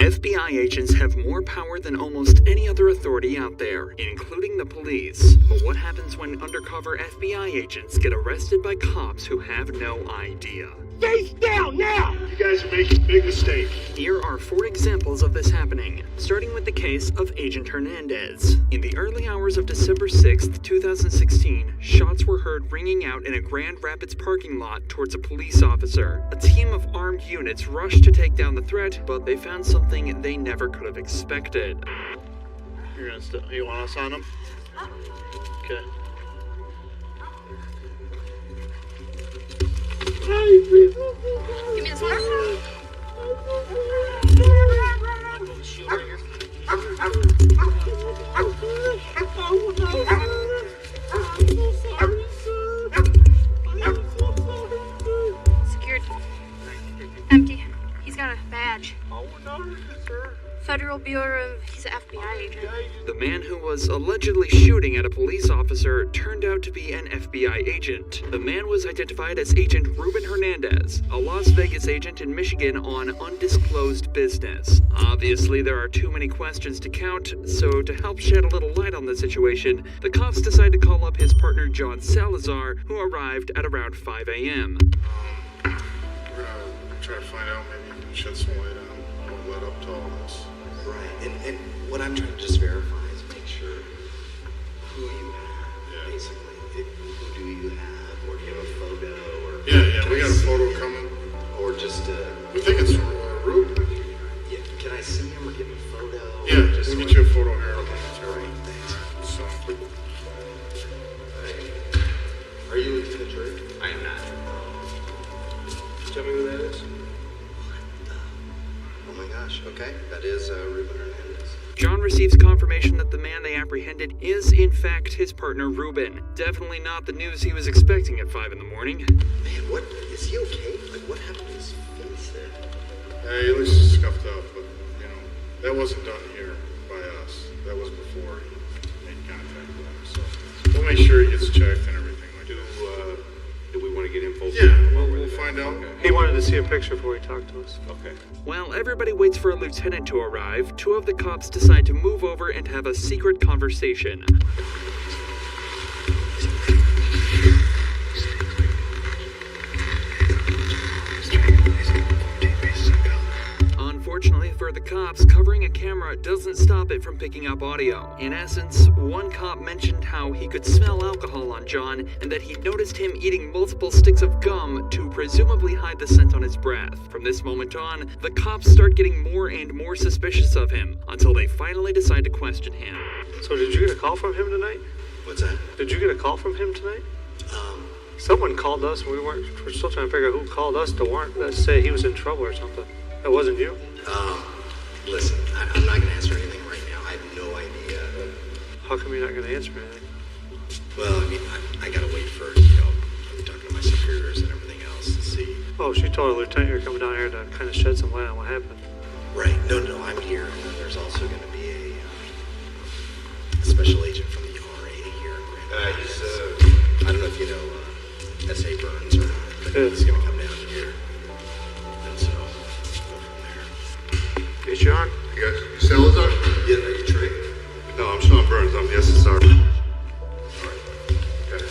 FBI agents have more power than almost any other authority out there, including the police. But what happens when undercover FBI agents get arrested by cops who have no idea? Face down now! You guys are making a big mistake. Here are 4 examples of this happening, starting with the case of Agent Hernandez. In the early hours of December 6th, 2016, shots were heard ringing out in a Grand Rapids parking lot towards a police officer. A team of armed units rushed to take down the threat, but they found something they never could have expected. You want us on them? Okay. Give me this one. Secured. Empty. He's got a badge. Federal Bureau of... He's an FBI agent. The man who was allegedly shooting at a police officer turned out to be an FBI agent. The man was identified as Agent Ruben Hernandez, a Las Vegas agent in Michigan on undisclosed business. Obviously, there are too many questions to count, so to help shed a little light on the situation, the cops decide to call up his partner John Salazar, who arrived at around 5 a.m. We're trying to find out, maybe you can shed some light on what led up to all this. Right, and what I'm trying to just verify is make sure who you have, basically. Who do you have, or do you have a photo, or... Yeah, we got a photo coming. Or just, We think it's Ruben. Yeah, can I see him or give him a photo? Yeah, just we'll get you a photo here. Okay, all right, thanks. So, Are you Lieutenant Drake? I am not. Tell me who that is. Oh my gosh, okay. That is Ruben Hernandez. John receives confirmation that the man they apprehended is, in fact, his partner Ruben. Definitely not the news he was expecting at 5 in the morning. Man, what, is he okay? Like, what happened to his face there? yeah, he looks scuffed up, but, that wasn't done here by us. That was before he made contact with us. So, we'll make sure he gets checked and everything like that. Do we want to get info? Yeah, we'll find out. He wanted to see a picture before he talked to us. Okay. While everybody waits for a lieutenant to arrive, 2 of the cops decide to move over and have a secret conversation. Unfortunately for the cops, covering a camera doesn't stop it from picking up audio. In essence, one cop mentioned how he could smell alcohol on John and that he noticed him eating multiple sticks of gum to presumably hide the scent on his breath. From this moment on, the cops start getting more and more suspicious of him until they finally decide to question him. So did you get a call from him tonight? What's that? Did you get a call from him tonight? Someone called us and we're still trying to figure out who called us to say he was in trouble or something. That wasn't you? Listen, I'm not gonna answer anything right now. I have no idea. How come you're not going to answer me anything? Well, I mean, I gotta wait for, I'm talking to my superiors and everything else to see. Oh, she told a lieutenant you're coming down here to kind of shed some light on what happened. Right, no, I'm here, and then there's also gonna be a special agent from the RA here in Grand Rapids. I don't know if you know S.A. Burns or not, but he's gonna come down here. And so, we'll go from there. Hey, Sean, you Salazar? Yeah, are you Trey? No, I'm Sean Burns. I'm the SSR. All right. Okay.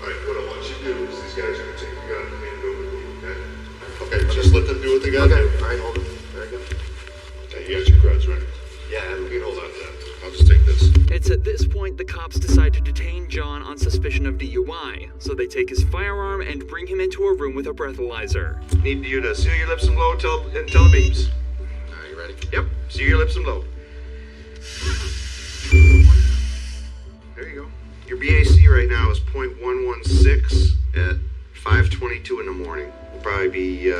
All right, what I want you to do is these guys are going to take you out of the main building, okay? Okay, just let them do what they got to do. All right, hold it. There you go. Okay, you got your creds, right? Yeah, You can hold on to that. I'll just take this. It's at this point the cops decide to detain John on suspicion of DUI, so they take his firearm and bring him into a room with a breathalyzer. Need you to seal your lips and blow until it beeps. All right, you ready? Yep. Seal your lips and blow. There you go. Your BAC right now is .116 at 5:22 in the morning. You'll probably be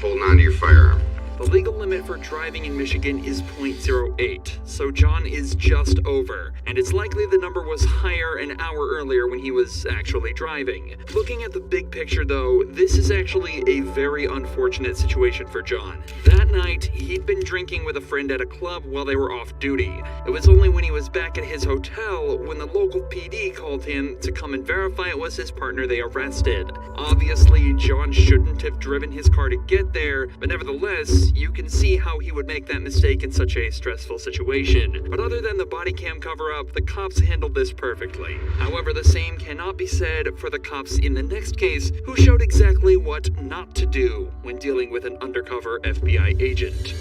holding on to your firearm. The legal limit for driving in Michigan is .08, so John is just over, and it's likely the number was higher an hour earlier when he was actually driving. Looking at the big picture though, this is actually a very unfortunate situation for John. That night, he he'd been drinking with a friend at a club while they were off duty. It was only when he was back at his hotel when the local PD called him to come and verify it was his partner they arrested. Obviously, John shouldn't have driven his car to get there, but nevertheless, you can see how he would make that mistake in such a stressful situation. But other than the body cam cover-up, the cops handled this perfectly. However, the same cannot be said for the cops in the next case, who showed exactly what not to do when dealing with an undercover FBI agent.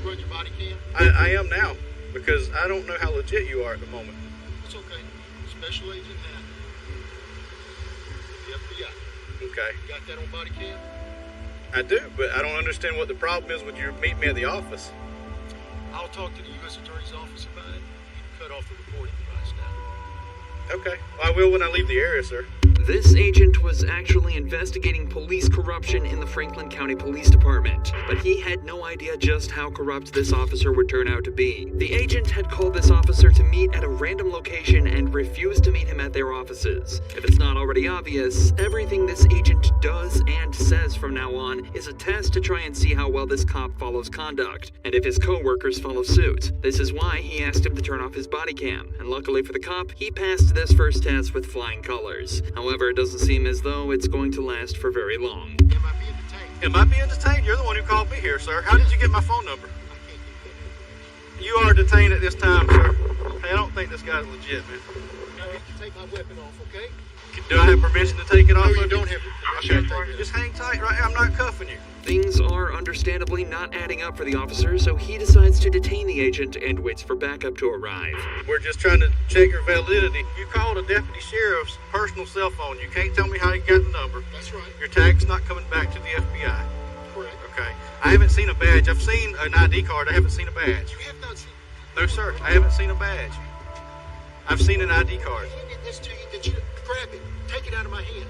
Run your body cam? I am now, because I don't know how legit you are at the moment. It's okay. Special Agent Hannah. The FBI. Okay. You got that on body cam? I do, but I don't understand what the problem is when you meet me at the office. I'll talk to the U.S. Attorney's Office about it. You can cut off the recording device now. Okay. Well, I will when I leave the area, sir. This agent was actually investigating police corruption in the Franklin County Police Department, but he had no idea just how corrupt this officer would turn out to be. The agent had called this officer to meet at a random location and refused to meet him at their offices. If it's not already obvious, everything this agent does and says from now on is a test to try and see how well this cop follows conduct, and if his co-workers follow suit. This is why he asked him to turn off his body cam, and luckily for the cop, he passed this first test with flying colors. However, it doesn't seem as though it's going to last for very long. Am I being detained? Am I being detained? You're the one who called me here, sir. How did you get my phone number? I can't do that. You are detained at this time, sir. Hey, I don't think this guy's legit, man. Now you can take my weapon off, okay? Do I have permission to take it off? No, you of don't have. I Okay, should take it. just hang tight right here. I'm not cuffing you. Things are understandably not adding up for the officer, so he decides to detain the agent and waits for backup to arrive. We're just trying to check your validity. You called a deputy sheriff's personal cell phone. You can't tell me how you got the number. That's right. Your tag's not coming back to the FBI. Correct. Okay. I haven't seen a badge. I've seen an ID card. I haven't seen a badge. You have not seen. No, sir. I haven't seen a badge. I've seen an ID card. I handed this to you. Did you grab it? Take it out of my hand.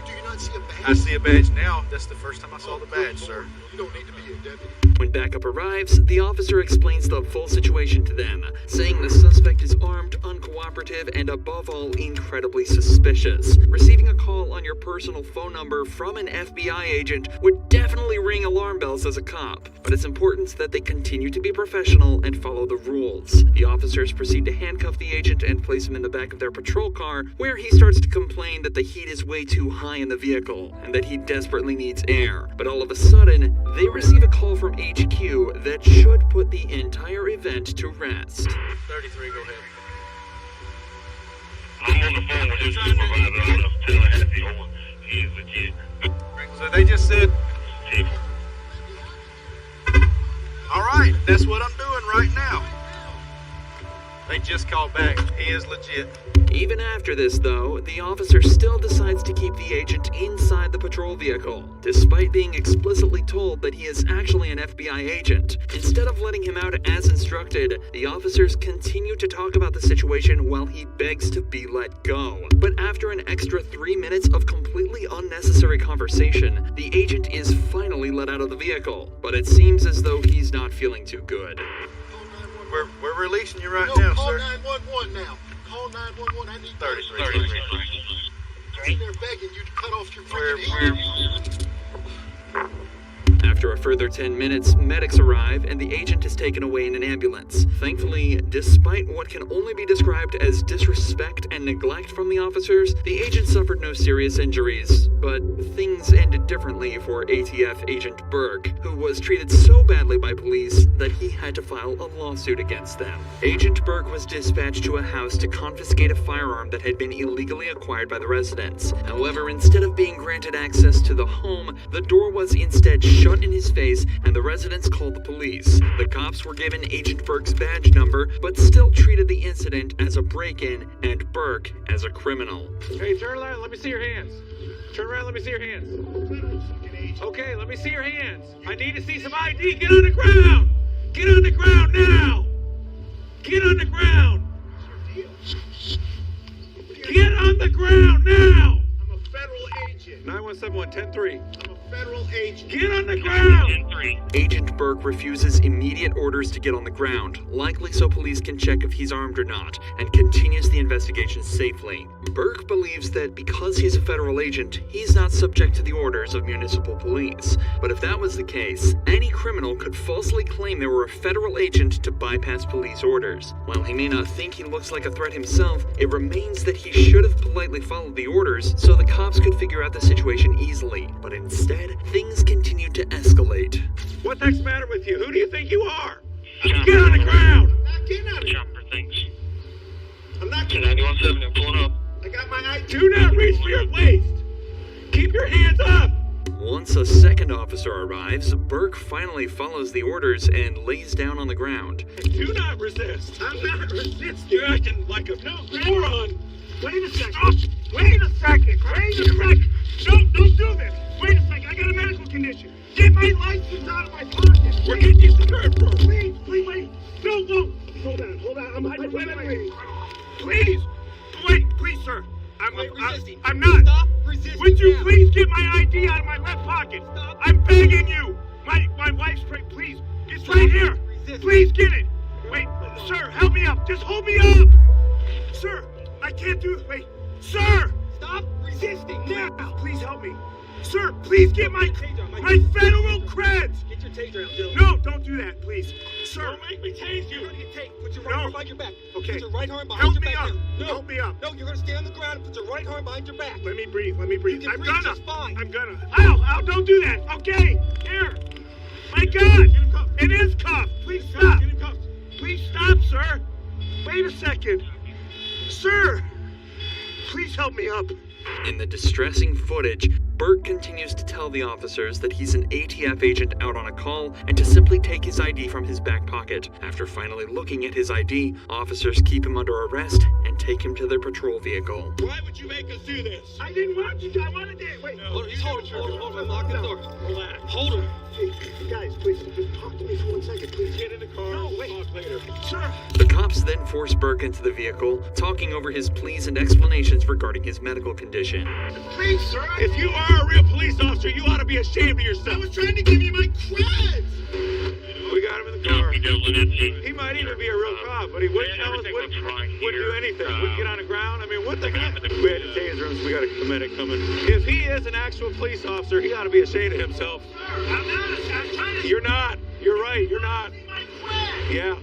Do you not see a badge? I see a badge now. That's the first time I saw the badge, sir. You don't need to be a deputy. When backup arrives, the officer explains the full situation to them, saying the suspect is armed, uncooperative, and above all, incredibly suspicious. Receiving a call on your personal phone number from an FBI agent would definitely ring alarm bells as a cop, but it's important that they continue to be professional and follow the rules. The officers proceed to handcuff the agent and place him in the back of their patrol car, where he starts to complain that the heat is way too high in the vehicle, and that he desperately needs air. But all of a sudden, they receive a call from HQ that should put the entire event to rest. 33, go ahead. I'm on the phone with his supervisor. I was telling Happy Owen he's legit. So they just said, Chief. all right, that's what I'm doing right now. They just called back. He is legit. Even after this, though, the officer still decides to keep the agent inside the patrol vehicle, despite being explicitly told that he is actually an FBI agent. Instead of letting him out as instructed, the officers continue to talk about the situation while he begs to be let go. But after an extra 3 minutes of completely unnecessary conversation, the agent is finally let out of the vehicle, but it seems as though he's not feeling too good. We're releasing you right No, now, call sir. 911 now. Call 911. I need 33. I'm there begging you to cut off your freaking heat. After a further 10 minutes, medics arrive and the agent is taken away in an ambulance. Thankfully, despite what can only be described as disrespect and neglect from the officers, the agent suffered no serious injuries. But things ended differently for ATF agent Burke, who was treated so badly by police that he had to file a lawsuit against them. Agent Burke was dispatched to a house to confiscate a firearm that had been illegally acquired by the residents. However, instead of being granted access to the home, the door was instead shut in his face and the residents called the police. The cops were given Agent Burke's badge number, but still treated the incident as a break-in and Burke as a criminal. Hey, turn around. Let me see your hands. Turn around. Let me see your hands. Okay, let me see your hands. I need to see some ID. Get on the ground. Get on the ground now. Get on the ground. Get on the ground now. I'm a federal agent. 917-110-3. I'm a federal agent. Get on the ground! 10-3. Agent Burke refuses immediate orders to get on the ground, likely so police can check if he's armed or not, and continues the investigation safely. Burke believes that because he's a federal agent, he's not subject to the orders of municipal police. But if that was the case, any criminal could falsely claim they were a federal agent to bypass police orders. While he may not think he looks like a threat himself, it remains that he should have politely followed the orders so the cops could figure out the situation easily. But instead, things continued to escalate. What the heck's the matter with you? Who do you think you are? Chopper Get on the ground! I'm not getting out of here. Chopper thinks. I'm not To getting 91-7, I'm pulling up. I got my ID. Do not reach for your waist! Keep your hands up! Once a second officer arrives, Burke finally follows the orders and lays down on the ground. Do not resist! I'm not resisting. You're acting like a moron! Wait a second. Wait a second. Wait a second. Don't do this. Wait a second. I got a medical condition. Get my license out of my pocket. We're getting you secured first! Please, wait. No. Hold on. Wait. Please, sir. I'm not. Stop resisting! Would you please get my ID out of my left pocket? Stop. I'm begging you. My wife's pregnant. Please. It's right here. Please get it. Wait, sir, help me up. Just hold me up. Sir, I can't do it. Wait. Sir! Stop resisting now! Please help me. Sir, please get my federal creds. Get your taser out, Dylan. No, don't do that, please. Sir, Don't make me tase you! Put your right No. arm behind your back. Okay. Put your right arm behind help your me back up. now. Help me up. No, you're gonna stay on the ground and put your right arm behind your back. Let me breathe. You can I'm breathe gonna. just fine. I'm gonna. Ow, don't do that. Okay, here. My God. Get him cuffed. It is cuffed. Please stop. Get him cuffed. Please stop, sir. Wait a second. Sir, please help me up. In the distressing footage, Burke continues to tell the officers that he's an ATF agent out on a call and to simply take his ID from his back pocket. After finally looking at his ID, officers keep him under arrest and take him to their patrol vehicle. Why would you make us do this? I didn't want to. I wanted to. Wait. No, he's holding him. Lock the door. Relax. Hold him. Hey, guys, please, just talk to me for 1 second, please. Get in the car. No, wait. Talk later. Sir. The cops then force Burke into the vehicle, talking over his pleas and explanations regarding his medical condition. Please, sir. If you are a real police officer, you ought to be ashamed of yourself. I was trying to give you my creds. We got him in the car. Copy, Dylan, that's it. He might even be a real cop, but he wouldn't tell us, everything wouldn't looks fine do here. anything. Wouldn't get on the ground. I mean, what the heck? happened to- We had to taser him, so we got a medic coming. If he is an actual police officer, he ought to be ashamed of himself. I'm not. I'm trying to. You're not. You're right. You're not. My creds. Yeah.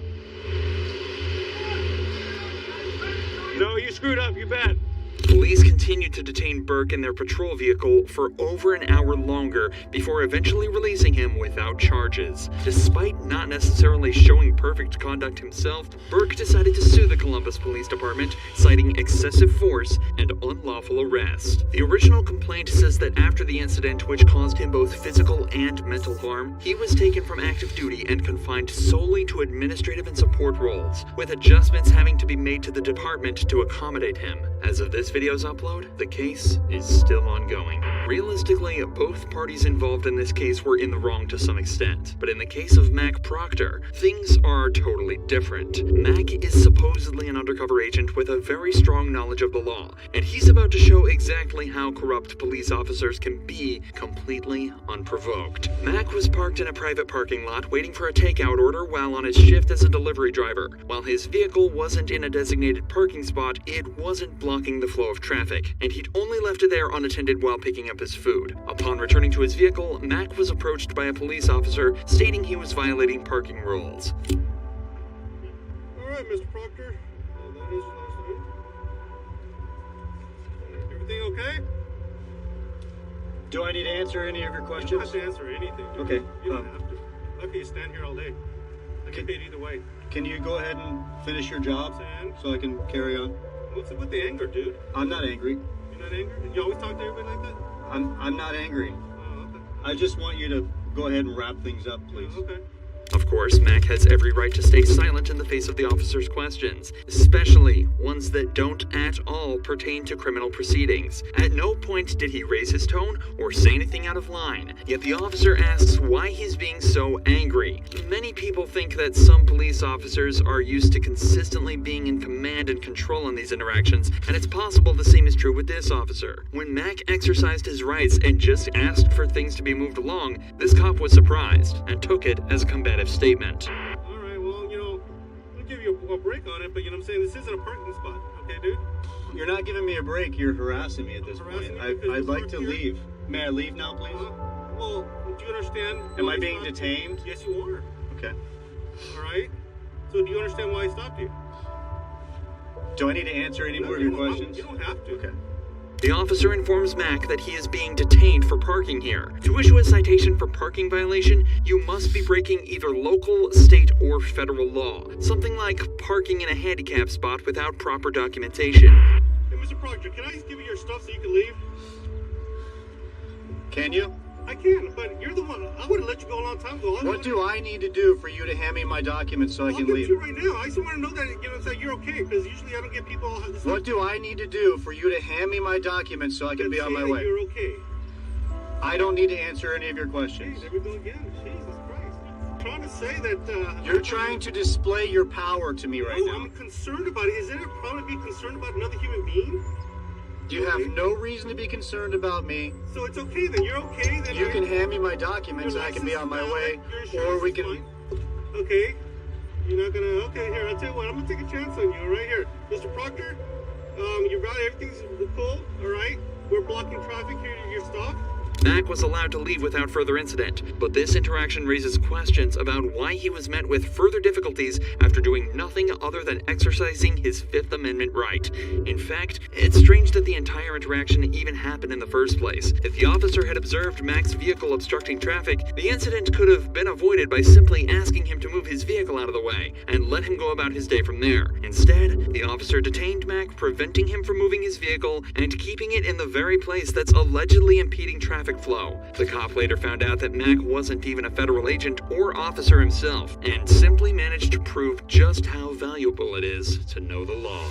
No, you screwed up. You bet. Police continued to detain Burke in their patrol vehicle for over an hour longer before eventually releasing him without charges. Despite not necessarily showing perfect conduct himself, Burke decided to sue the Columbus Police Department, citing excessive force and unlawful arrest. The original complaint says that after the incident, which caused him both physical and mental harm, he was taken from active duty and confined solely to administrative and support roles, with adjustments having to be made to the department to accommodate him. As of this video's upload, the case is still ongoing. Realistically, both parties involved in this case were in the wrong to some extent, but in the case of Mac Proctor, things are totally different. Mac is supposedly an undercover agent with a very strong knowledge of the law, and he's about to show exactly how corrupt police officers can be completely unprovoked. Mac was parked in a private parking lot waiting for a takeout order while on his shift as a delivery driver. While his vehicle wasn't in a designated parking spot, it wasn't blocking the flow of traffic, and he'd only left it there unattended while picking up his food. Upon returning to his vehicle, Mac was approached by a police officer stating he was violating parking rules. All right, Mr. Proctor. That is nice of you. Everything okay? Do I need to answer any of your You don't questions? have to answer anything. dude. Okay, You don't have to. Okay, stand here all day. I get paid either way. Can you go ahead and finish your job And so I can carry on? what's up with the anger, dude? I'm not angry. You're not angry? You always talk to everybody like that? I'm not angry. Oh, okay. I just want you to go ahead and wrap things up, please. Okay. Of course, Mac has every right to stay silent in the face of the officer's questions, especially ones that don't at all pertain to criminal proceedings. At no point did he raise his tone or say anything out of line, yet the officer asks why he's being so angry. Many people think that some police officers are used to consistently being in command and control in these interactions, and it's possible the same is true with this officer. When Mac exercised his rights and just asked for things to be moved along, this cop was surprised and took it as a combative statement. Alright, well, I'll give you a break on it, but I'm saying this isn't a parking spot, okay, dude? You're not giving me a break. You're harassing me at this Harassing point. you because I'd you like parked to here? leave. May I leave now, please? Well, do you understand? Am why I being stopped? detained? Yes, you are. Okay. Alright? So do you understand why I stopped you? Do I need to answer any more of you your don't- questions? You don't have to. Okay. The officer informs Mac that he is being detained for parking here. To issue a citation for parking violation, you must be breaking either local, state, or federal law. Something like parking in a handicap spot without proper documentation. Hey, Mr. Proctor, can I just give you your stuff so you can leave? Can you? I can, but you're the one. I would have let you go a long time ago. What do I need to do for you to hand me my documents so I I'll can give leave? you right now. I just want to know that you're okay, because usually I don't get people all this. What do I need to do for you to hand me my documents so I can be on my way? You're okay. I don't need to answer any of your questions. Hey, there we go again. Jesus Christ. I'm trying to say that. You're trying to display your power to me right No, now. I'm concerned about it. Is it a problem to be concerned about another human being? You have no reason to be concerned about me. So it's okay then. You're okay then. You can hand me my documents and I can be on my way, or we can. Okay. You're not gonna. Okay, here. I'll tell you what. I'm gonna take a chance on you. All right, here, Mr. Proctor. You got everything's cool. All right. We're blocking traffic here. Your stop. Mac was allowed to leave without further incident, but this interaction raises questions about why he was met with further difficulties after doing nothing other than exercising his Fifth Amendment right. In fact, it's strange that the entire interaction even happened in the first place. If the officer had observed Mac's vehicle obstructing traffic, the incident could have been avoided by simply asking him to move his vehicle out of the way and let him go about his day from there. Instead, the officer detained Mac, preventing him from moving his vehicle and keeping it in the very place that's allegedly impeding traffic flow. The cop later found out that Mac wasn't even a federal agent or officer himself, and simply managed to prove just how valuable it is to know the law.